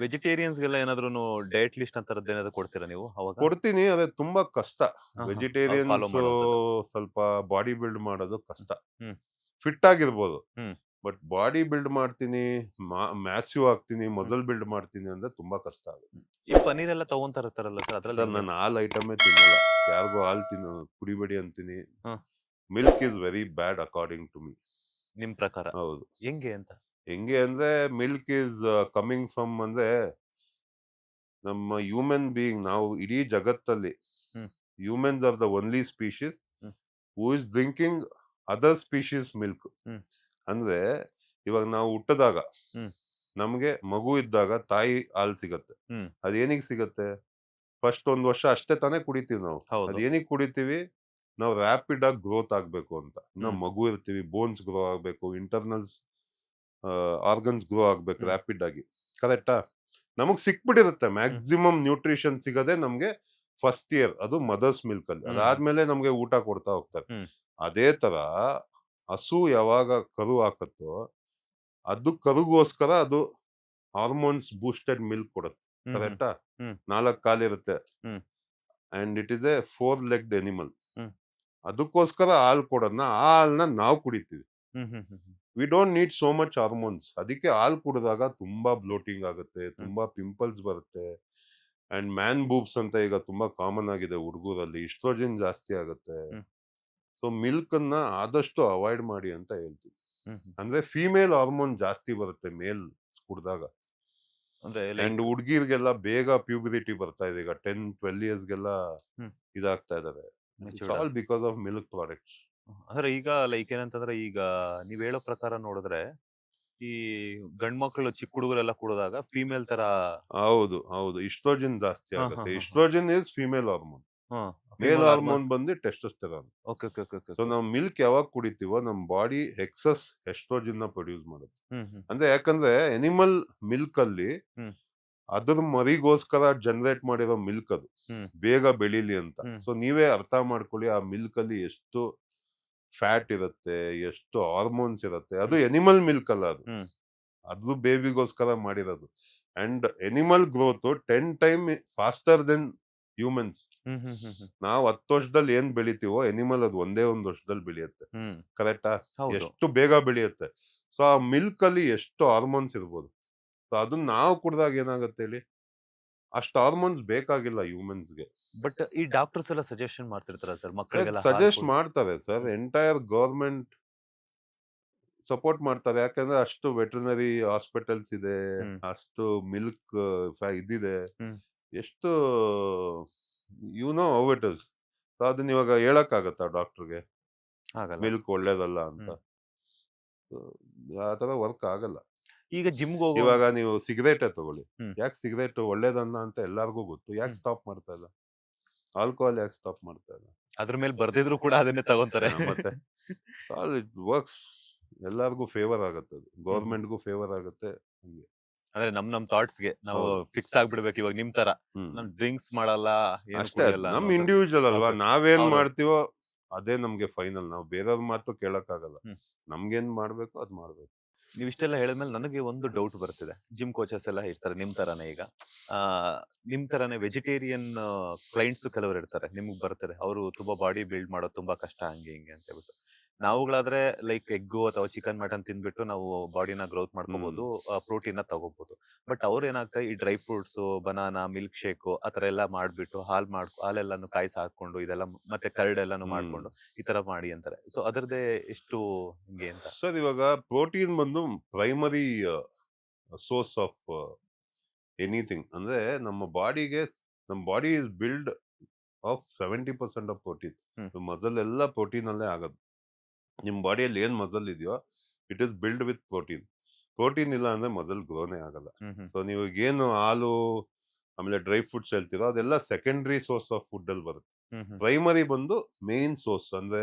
ವೆಜಿಟೇರಿಯನ್ಸ್‌ಗೆಲ್ಲ ಏನಾದ್ರೂನು diet list ಅಂತರದ್ದು ಏನಾದ್ರು ಕೊಡ್ತೀರಾ ನೀವು ಅವಾಗ? ಕೊಡ್ತೀನಿ. ಅದೇ ತುಂಬಾ ಕಷ್ಟ. ಆಹಾ! ಅವ್ರು ಫಾಲೋ ವೆಜಿಟೇರಿಯನ್ಸು ಮಾಡೋಂಥದ್ದು. ಸ್ವಲ್ಪ ಬಾಡಿ ಬಿಲ್ಡ್ ಮಾಡೋದು ಹ್ಮ್. ಕಷ್ಟ. ಹ್ಮ್. ಫಿಟ್ ಆಗಿರ್ಬೋದು. ಹ್ಮ್. ಬಟ್ ಬಾಡಿ ಬಿಲ್ಡ್ ಮಾಡ್ತೀನಿ, ಮ್ಯಾಸಿವ್ ಆಗ್ತೀನಿ, ಹ್ಮ್. ಮಸಲ್ ಬಿಲ್ಡ್ ಮಾಡ್ತೀನಿ ಅಂದ್ರೆ ತುಂಬಾ ಕಷ್ಟ ಆಗುತ್ತೆ. ಹ್ಮ್. ಈ ಪನ್ನೀರ್ ಎಲ್ಲ ತಗೊಂತಾ ಇರ್ತಾರಲ್ಲ ಸರ್ ಅದ್ರಲ್ಲಿ ಸರ್ ಹೆಂಗೆ? ನಾನು ಹಾಲ್ ಐಟಮೇ ತಿನ್ನಲ್ಲ. ಯಾರಿಗೂ ಹಾಲ್ ಕುಡಿಬೇಡಿ ಅಂತೀನಿ. ಹ. Milk is very bad according to me. ನಿಮ್ ಪ್ರಕಾರ. ಹೌದು. ಹೆಂಗೆ ಅಂತ? ಹೆಂಗೆ ಅಂದ್ರೆ ಮಿಲ್ಕ್ ಈಸ್ ಕಮಿಂಗ್ ಫ್ರಮ್ ಅಂದ್ರೆ ನಮ್ಮ ಹ್ಯೂಮನ್ ಬೀಯಿಂಗ್ ನಾವು ಇಡೀ ಜಗತ್ತಲ್ಲಿ ಹ್ಮ್. Humans are the only species hmm. Who is drinking other species milk. ಹ್ಮ್. ಅಂದ್ರೆ ಇವಾಗ ನಾವು ಹುಟ್ಟಿದಾಗ ಹ್ಮ್. ನಮ್ಗೆ ಮಗು ಇದ್ದಾಗ ತಾಯಿ ಹಾಲು ಸಿಗತ್ತೆ. ಹ್ಮ್. ಅದೇನಿಗ್ ಸಿಗತ್ತೆ? ಫಸ್ಟ್ 1 ವರ್ಷ ಅಷ್ಟೇ ತಾನೇ ಕುಡಿತೀವಿ ನಾವು. ಹೌದು. ಅದೇನಿಗ್ ಕುಡಿತೀವಿ? ನಾವು ರ್ಯಾಪಿಡ್ ಆಗಿ ಗ್ರೋತ್ ಆಗ್ಬೇಕು ಅಂತ. ಇನ್ನ ಹ್ಮ್. ಮಗು ಇರ್ತೀವಿ, ಬೋನ್ಸ್ ಗ್ರೋ ಆಗ್ಬೇಕು, ಇಂಟರ್ನಲ್ಸ್ ಆರ್ಗನ್ಸ್ ಗ್ರೋ ಆಗ್ಬೇಕು ಹ್ಮ್. ರ್ಯಾಪಿಡ್ ಆಗಿ. ಕರೆಕ್ಟಾ? ನಮಗ್ ಸಿಕ್ಬಿಟ್ಟಿರುತ್ತೆ ಹ್ಮ್. ಮ್ಯಾಕ್ಸಿಮಮ್ ನ್ಯೂಟ್ರಿಷನ್ ಸಿಗದೆ ನಮ್ಗೆ ಫಸ್ಟ್ ಇಯರ್ ಅದು ಮದರ್ಸ್ ಮಿಲ್ಕ್ ಅಲ್ಲಿ. ಹ್ಮ್. ಹ್ಮ್. ಅದಾದ್ಮೇಲೆ ನಮ್ಗೆ ಊಟ ಕೊಡ್ತಾ ಹೋಗ್ತಾರೆ. ಹ್ಮ್. ಅದೇ ತರ ಹಸು ಯಾವಾಗ ಕರು ಹಾಕತ್ತೋ ಅದು ಕರುಗೋಸ್ಕರ ಅದು ಹಾರ್ಮೋನ್ಸ್ ಬೂಸ್ಟೆಡ್ ಮಿಲ್ಕ್ ಕೊಡುತ್ತೆ. ಹ್ಮ್. ಹ್ಮ್. ಕರೆಕ್ಟಾ? ಹ್ಮ್. 4 ಕಾಲಿರುತ್ತೆ. ಹ್ಮ್. And it is a 4 legged animal. ಹ್ಮ್. ಅದಕ್ಕೋಸ್ಕರ ಹಾಲ್ ಕೊಡೋದ್ನ ಆ ಹಾಲ್ನ ನಾವು ಕುಡಿತೀವಿ. ಹ್ಮ್. ಹ್ಮ್. ಹ್ಮ್. ಹ್ಮ್. We don't need so much hormones. ಅದಕ್ಕೆ ಹಾಲ್ ಕುಡಿದಾಗ ತುಂಬಾ ಬ್ಲೋಟಿಂಗ್ ಆಗುತ್ತೆ, ಹ್ಮ್. ತುಂಬಾ ಪಿಂಪಲ್ಸ್ ಬರುತ್ತೆ. ಅಂಡ್ ಮ್ಯಾನ್ ಬೂಬ್ಸ್ ಅಂತ ಈಗ ತುಂಬಾ ಕಾಮನ್ ಆಗಿದೆ ಹುಡುಗರಲ್ಲಿ. ಈಸ್ಟ್ರೋಜನ್ ಜಾಸ್ತಿ ಆಗುತ್ತೆ. ಹ್ಮ್. ಸೊ ಮಿಲ್ಕ್ ಅನ್ನ ಆದಷ್ಟು ಅವಾಯ್ಡ್ ಮಾಡಿ ಅಂತ ಹೇಳ್ತೀವಿ. ಹ್ಮ್. ಹ್ಮ್. ಅಂದ್ರೆ ಫೀಮೇಲ್ ಹಾರ್ಮೋನ್ ಜಾಸ್ತಿ ಬರುತ್ತೆ ಮೇಲ್ ಕುಡ್ದಾಗ. ಅಂದ್ರೆ ಅಂಡ್ ಲೈಕ್. ಹುಡ್ಗಿರ್ಗೆಲ್ಲ ಬೇಗ ಪ್ಯೂಬರಿಟಿ ಬರ್ತಾ ಇದೆ ಈಗ 10, 12 ಇಯರ್ಸ್‌ಗೆಲ್ಲ ಹ್ಮ್. ಇದಾಗ್ತಾ ಇದಾರೆ. ಇಟ್ಸ್ ಮೆಚೂರ್ಡ್ ಆಲ್ ಆಗಿ. Because of milk products. ಅಂದ್ರೆ ಈಗ ಲೈಕ್ ಏನಂತಂದ್ರೆ ಈಗ ನೀವ್ ಹೇಳೋ ಪ್ರಕಾರ ನೋಡಿದ್ರೆ ಈ ಗಂಡ್ಮಕ್ಳು ಚಿಕ್ಕ ಹುಡುಗರೆಲ್ಲ ಕುಡಿದಾಗ ಫೀಮೇಲ್ ತರ. ಹೌದು, ಹೌದು. ಈಸ್ಟ್ರೋಜನ್ ಜಾಸ್ತಿ ಹಾ ಹಾ ಆಗುತ್ತೆ. ಹಾ ಹಾ. Estrogen is female hormone. ಹಾ. Male female hormone hormones. ಬಂದು testosterone. Okay okay okay okay so okay. ನಾವು ಮಿಲ್ಕ್ ಯಾವಾಗ ಕುಡಿತೀವೋ ನಮ್ ಬಾಡಿ ಎಕ್ಸಸ್ ಎಸ್ಟ್ರೋಜನ್ ಪ್ರೊಡ್ಯೂಸ್ ಮಾಡುತ್ತೆ. ಹ್ಮ್. ಹ್ಮ್. ಅಂದ್ರೆ ಯಾಕಂದ್ರೆ ಅನಿಮಲ್ ಮಿಲ್ಕ್ ಅಲ್ಲಿ ಹ್ಮ್. ಅದ್ರ ಮರಿಗೋಸ್ಕರ ಜನರೇಟ್ ಮಾಡಿರೋ ಮಿಲ್ಕ್ ಅದು. ಹ್ಮ್. ಬೇಗ ಬೆಳೀಲಿ ಅಂತ. ಹ್ಮ್. ಸೊ ನೀವೇ ಅರ್ಥ ಮಾಡ್ಕೊಳ್ಳಿ ಆ ಮಿಲ್ಕ್ ಅಲ್ಲಿ ಎಷ್ಟು ಫ್ಯಾಟ್ ಇರುತ್ತೆ, ಎಷ್ಟು ಹಾರ್ಮೋನ್ಸ್ ಇರುತ್ತೆ. ಅದು ಹ್ಮ್. ಅನಿಮಲ್ ಮಿಲ್ಕ್ ಅಲ್ಲ ಅದು. ಹ್ಮ್. ಅದು ಬೇಬಿಗೋಸ್ಕರ ಮಾಡಿರೋದು. And animal growth 10 time faster then humans. ಹ್ಮ್. ಹ್ಮ್. ಹ್ಮ್. ಹ್ಮ್. ನಾವು 10 ವರ್ಷದಲ್ಲಿ ಏನ್ ಬೆಳಿತೀವೋ ಅನಿಮಲ್ ಅದು ಒಂದೇ 1 ವರ್ಷದಲ್ಲಿ ಬೆಳೆಯುತ್ತೆ. ಹ್ಮ್. ಕರೆಕ್ಟಾ? ಹೌದು. ಎಷ್ಟು ಬೇಗ ಬೆಳೆಯುತ್ತೆ. ಸೊ ಆ ಮಿಲ್ಕ್ ಅಲ್ಲಿ ಎಷ್ಟು ಹಾರ್ಮೋನ್ಸ್ ಇರ್ಬೋದು. ಸೊ ಅದನ್ನ ನಾವು ಕುಡ್ದಾಗ ಏನಾಗುತ್ತೆ ಹೇಳಿ? ಅಷ್ಟು ಹಾರ್ಮೋನ್ಸ್ ಬೇಕಾಗಿಲ್ಲ ಹ್ಯೂಮನ್ಸ್‌ಗೆ. ಬಟ್ ಈ ಡಾಕ್ಟರ್ಸ್ ಎಲ್ಲ ಸಜೆಷನ್ ಮಾಡ್ತಿರ್ತಾರ ಸರ್ ಸರ್ ಮಕ್ಕಳಿಗೆಲ್ಲ ಹಾಲ್ ಸಜೆಸ್ಟ್ ಕೊಡಿ. ಮಾಡ್ತಾರೆ ಸರ್. ಹ್ಮ್. ಎಂಟೈರ್ ಗವರ್ನಮೆಂಟ್ ಸಪೋರ್ಟ್ ಮಾಡ್ತಾರೆ. ಯಾಕಂದ್ರೆ ಅಷ್ಟು ವೆಟರ್ನರಿ ಹಾಸ್ಪಿಟಲ್ಸ್ ಇದೆ. ಹ್ಮ್. ಅಷ್ಟು ಮಿಲ್ಕ್ ಇದಿದೆ. ಹ್ಮ್. ಎಷ್ಟು you know how it is. So ಅದನ್ನ ಇವಾಗ ಹೇಳಕ್ಕಾಗತ್ತಾ ಡಾಕ್ಟರ್‌ಗೆ? ಆಗಲ್ಲ. ಮಿಲ್ಕ್ ಒಳ್ಳೇದಲ್ಲ ಅಂತ. ಹ್ಮ್. ಸೊ ಆ ತರ ವರ್ಕ್ ಆಗಲ್ಲ. ಈಗ ಜಿಮ್‌ಗೆ ಹೋಗೋ. ಇವಾಗ ನೀವು ಸಿಗರೇಟೇ ತಗೊಳ್ಳಿ. ಹ್ಮ್. ಯಾಕೆ ಸಿಗರೇಟ್ ಒಳ್ಳೇದಲ್ಲ ಅಂತ ಎಲ್ಲರಿಗೂ ಗೊತ್ತು. ಯಾಕೆ ಹ್ಮ್. ಸ್ಟಾಪ್ ಮಾಡ್ತಾ ಇಲ್ಲ? ಆಲ್ಕೋಹಾಲ್ ಯಾಕೆ ಸ್ಟಾಪ್ ಮಾಡ್ತಾ ಇಲ್ಲ? ಅದ್ರ ಮೇಲೆ ಬರ್ದಿದ್ರು ಕೂಡ ಅದನ್ನೇ ತಗೊಂತಾರೆ. ಮತ್ತೆ ಇಟ್ ವರ್ಕ್ಸ್. ಎಲ್ಲರಿಗೂ ಫೇವರ್ ಆಗತ್ತದು. ಹ್ಮ್. ಹ್ಮ್. ಗವರ್ನಮೆಂಟ್‌ಗೂ ಫೇವರ್ ಆಗುತ್ತೆ. ಹಂಗೆ. ಅಂದ್ರೆ ನಮ್ ಥಾಟ್ಸ್‌ಗೆ ನಾವು ಹೌದು. ಫಿಕ್ಸ್ ಆಗ್ಬಿಡ್ಬೇಕು ಇವಾಗ ನಿಮ್ ತರ. ಹ್ಮ್. ನಾನ್ ಡ್ರಿಂಕ್ಸ್ ಮಾಡಲ್ಲ, ಏನು ಅಷ್ಟೇ ಅದು ಕುಡಿಯಲ್ಲ ನಮ್ ಅನ್ನುವಂಥದ್ದು. ಇಂಡಿವಿಜುವಲ್ ಅಲ್ವಾ? ಓಕೆ. ನಾವೇನ್ ಹೌದೌದು. ಮಾಡ್ತೀವೋ ಅದೇ ನಮ್ಗೆ ಫೈನಲ್. ನಾವು ಬೇರೆಯವ್ರ ಮಾತು ಕೇಳಕ್ಕಾಗಲ್ಲ. ಹ್ಮ್. ನಮ್ಗೇನ್ ಮಾಡ್ಬೇಕೋ ಅದ್ ಮಾಡ್ಬೇಕು. ನೀವಿಷ್ಟೆಲ್ಲ ಹೇಳಿದ್ಮೇಲೆ ನನಗೆ ಒಂದು ಡೌಟ್ ಬರ್ತಿದೆ. ಜಿಮ್ ಕೋಚಸ್ ಎಲ್ಲ ಇರ್ತಾರೆ ನಿಮ್ ತರಾನೇ ಈಗ. ಆ ನಿಮ್ ತರಾನೇ ವೆಜಿಟೇರಿಯನ್ ಕ್ಲೈಂಟ್ಸ್ ಕೆಲವರು ಇರ್ತಾರೆ. ನಿಮ್ಗ್ ಬರ್ತಾರೆ. ಅವರು ತುಂಬಾ ಬಾಡಿ ಬಿಲ್ಡ್ ಮಾಡೋದು ತುಂಬಾ ಕಷ್ಟ ಹಂಗೆ ಹಿಂಗೆ ಅಂತ ಹೇಳ್ಬಿಟ್ಟು. ನಾವುಗಳಾದ್ರೆ ಲೈಕ್ ಎಗ್ಗು ಅಥವಾ ಚಿಕನ್, ಮಟನ್ ತಿಂದ್ಬಿಟ್ಟು ನಾವು ಬಾಡಿನ ಗ್ರೋತ್ ಹ್ಮ್. ಮಾಡ್ಕೋಬಹುದು. ಪ್ರೋಟೀನ್‌ನ ತಗೋಬಹುದು. ಬಟ್ ಅವ್ರೇನಾಗ್ತದೆ ಈ dry fruits, banana, milk shake ಆ ತರ ಎಲ್ಲ ಮಾಡ್ಬಿಟ್ಟು ಹಾಲೆಲ್ಲಾನು ಕಾಯಿಸಿ ಹಾಕೊಂಡು ಇದೆಲ್ಲ ಮತ್ತೆ ಕರ್ಡ್ ಎಲ್ಲಾನು ಹ್ಮ್. ಮಾಡ್ಕೊಂಡು ಈ ತರ ಮಾಡಿ ಅಂತಾರೆ. ಸೊ ಅದರದ್ದೇ ಎಷ್ಟು ಹಿಂಗೆ ಅಂತ? ಸರ್ ಇವಾಗ ಪ್ರೋಟೀನ್ ಬಂದು ಪ್ರೈಮರಿ ಸೋರ್ಸ್ ಆಫ್ ಎನಿಥಿಂಗ್. ಅಂದ್ರೆ ನಮ್ಮ body is build of 70% of protein. Hmm. Muscle ಎಲ್ಲ ಪ್ರೋಟೀನ್ ಅಲ್ಲೇ ಆಗೋದು. ನಿಮ್ ಬಾಡಿಯಲ್ಲಿ ಏನ್ ಮಸಲ್ ಇದೆಯೋ it is build with protein. Protein ಇಲ್ಲ ಅಂದ್ರೆ ಮಸಲ್ ಗ್ರೋನೇ ಆಗಲ್ಲ. ಹ್ಮ್. ಹ್ಮ್. ಸೊ ನೀವು ಏನು ಹಾಲು ಆಮೇಲೆ ಡ್ರೈ ಫ್ರೂಟ್ಸ್ ಹೇಳ್ತೀರೋ ಅದೆಲ್ಲ ಸೆಕೆಂಡರಿ ಸೋರ್ಸ್ ಆಫ್ ಫುಡ್ ಅಲ್ಲಿ ಬರುತ್ತೆ. ಹ್ಮ್. ಹ್ಮ್. ಪ್ರೈಮರಿ ಬಂದು ಮೇನ್ ಸೋರ್ಸ್ ಅಂದ್ರೆ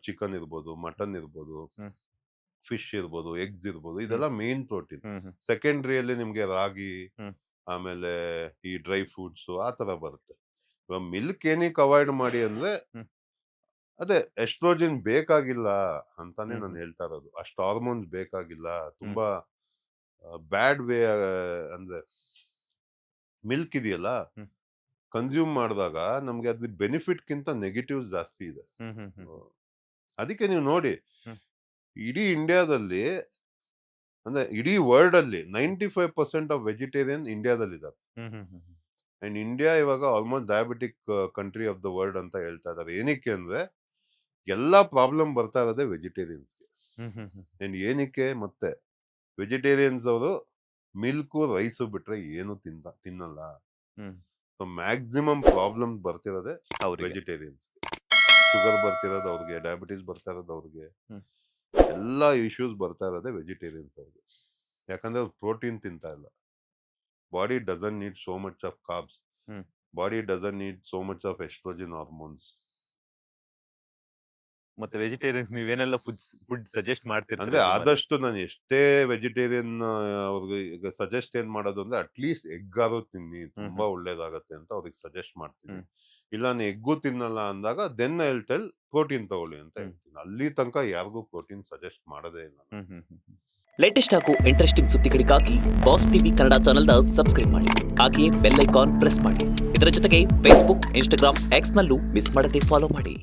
ಚಿಕನ್ ಇರ್ಬೋದು, ಮಟನ್ ಇರ್ಬೋದು, ಹ್ಮ್. ಫಿಶ್ ಇರ್ಬೋದು, ಎಗ್ಸ್ ಇರ್ಬೋದು. ಹ್ಮ್. ಇದೆಲ್ಲ ಮೇನ್ ಪ್ರೋಟೀನ್. ಹ್ಮ್. ಹ್ಮ್. ಸೆಕೆಂಡರಿಯಲ್ಲಿ ನಿಮ್ಗೆ ರಾಗಿ, ಹ್ಮ್. ಆಮೇಲೆ ಈ ಡ್ರೈ ಫ್ರೂಟ್ಸ್ ಆ ತರ ಬರುತ್ತೆ. ಇವಾಗ ಮಿಲ್ಕ್ ಏನಕ್ಕೆ ಅವಾಯ್ಡ್ ಮಾಡಿ ಅಂದ್ರೆ ಹ್ಮ್. ಅದೇ ಎಸ್ಟ್ರೋಜನ್ ಬೇಕಾಗಿಲ್ಲ ಅಂತಾನೆ ಹ್ಮ್. ನಾನು ಹ್ಮ್. ಹೇಳ್ತಾ ಇರೋದು. ಅಷ್ಟು ಹಾರ್ಮೋನ್ಸ್ ಬೇಕಾಗಿಲ್ಲ. ಹ್ಮ್. ತುಂಬಾ ಬ್ಯಾಡ್ ವೇ ಅಂದ್ರೆ ಮಿಲ್ಕ್ ಇದೆಯಲ್ಲ ಹ್ಮ್. ಕನ್ಸ್ಯೂಮ್ ಮಾಡಿದಾಗ ನಮ್ಗೆ ಅದ್ರ ಬೆನಿಫಿಟ್ಗಿಂತ ನೆಗೆಟಿವ್ಸ್ ಜಾಸ್ತಿ ಇದೆ. ಅದಕ್ಕೆ ನೀವು ನೋಡಿ ಹ್ಮ್. ಇಡೀ ಇಂಡಿಯಾದಲ್ಲಿ ಅಂದ್ರೆ ಇಡೀ ವರ್ಲ್ಡ್ ಅಲ್ಲಿ 95% ಆಫ್ ವೆಜಿಟೇರಿಯನ್ ಇಂಡಿಯಾದಲ್ಲಿದ್ದಾರೆ. ಅಂಡ್ ಇಂಡಿಯಾ ಇವಾಗ almost diabetic country of the world ಅಂತ ಹೇಳ್ತಾ ಇದ್ದಾರೆ. ಏನಕ್ಕೆ ಅಂದ್ರೆ ಎಲ್ಲಾ ಪ್ರಾಬ್ಲಮ್ ಬರ್ತಾ ಇರೋದೇ ವೆಜಿಟೇರಿಯನ್ಸ್ಗೆ. ಅಂಡ್ ಏನಕ್ಕೆ ಮತ್ತೆ ವೆಜಿಟೇರಿಯನ್ಸ್ ಅವರು ಮಿಲ್ಕು ರೈಸು ಬಿಟ್ರೆ ಏನು ತಿನ್ನಲ್ಲ. ಸೊ ಮ್ಯಾಕ್ಸಿಮಮ್ ಪ್ರಾಬ್ಲಮ್ ಬರ್ತಿರೋದೇ ಅವ್ರಿಗೆ ವೆಜಿಟೇರಿಯನ್ಸ್. ಶುಗರ್ ಬರ್ತಿರೋದು ಅವ್ರಿಗೆ, ಡಯಾಬಿಟಿಸ್ ಬರ್ತಾ ಇರೋದು ಅವ್ರಿಗೆ, ಎಲ್ಲಾ ಇಶ್ಯೂಸ್ ಬರ್ತಾ ಇರೋದೇ ವೆಜಿಟೇರಿಯನ್ಸ್ ಅವ್ರಿಗೆ. ಯಾಕಂದ್ರೆ ಅವ್ರು ಪ್ರೋಟೀನ್ ತಿಂತಾ ಇಲ್ಲ. Body doesn't need so much of carbs. Hmm. Body doesn't need so much of oestrogen hormones. ಮತ್ತೆ ವೆಜಿಟೇರಿಯನ್ಸ್ ನೀವೇನೆಲ್ಲ ಫುಡ್ ಸಜೆಸ್ಟ್ ಅಂದ್ರೆ ಮಾಡ್ತಿರ್ತೀರಿ ಆದಷ್ಟು ನಾನು ಎಷ್ಟೇ ವೆಜಿಟೇರಿಯನ್ ಅವ್ರಿಗೆ ಈಗ ಸಜೆಸ್ಟ್ ಏನ್ ಮಾಡೋದು ಅಂದ್ರೆ ಅಟ್ಲೀಸ್ಟ್ ಎಗ್ ಆದ್ರೂ ತಿನ್ನಿ, ತುಂಬಾ ಒಳ್ಳೇದಾಗತ್ತೆ ಅಂತ ಅವ್ರಿಗೆ ಸಜೆಸ್ಟ್ ಮಾಡ್ತೀನಿ. ಇಲ್ಲ ನಾನು ಎಗ್ಗು ತಿನ್ನಲ್ಲ ಅಂದಾಗ then I will tell protein ತಗೊಳ್ಳಿ ಅಂತ ಹೇಳ್ತೀನಿ. ಅಲ್ಲಿ ತನಕ ಯಾರಿಗೂ ಪ್ರೋಟೀನ್ ಸಜೆಸ್ಟ್ ಮಾಡೋದೇ ಇಲ್ಲ. ಲೇಟೆಸ್ಟ್ ಹಾಗೂ ಇಂಟ್ರೆಸ್ಟಿಂಗ್ ಸುದ್ದಿಗಳಿಗಾಗಿ ಬಾಸ್ ಟಿವಿ ಕನ್ನಡ ಚಾನೆಲ್ನ ಸಬ್ಸ್ಕ್ರೈಬ್ ಮಾಡಿ. ಹಾಗೆಯೇ ಬೆಲ್ ಐಕಾನ್ ಪ್ರೆಸ್ ಮಾಡಿ. ಇದರ ಜೊತೆಗೆ ಫೇಸ್ಬುಕ್, ಇನ್ಸ್ಟಾಗ್ರಾಮ್, ಎಕ್ಸ್ ನಲ್ಲೂ ಮಿಸ್ ಮಾಡದೆ ಫಾಲೋ ಮಾಡಿ.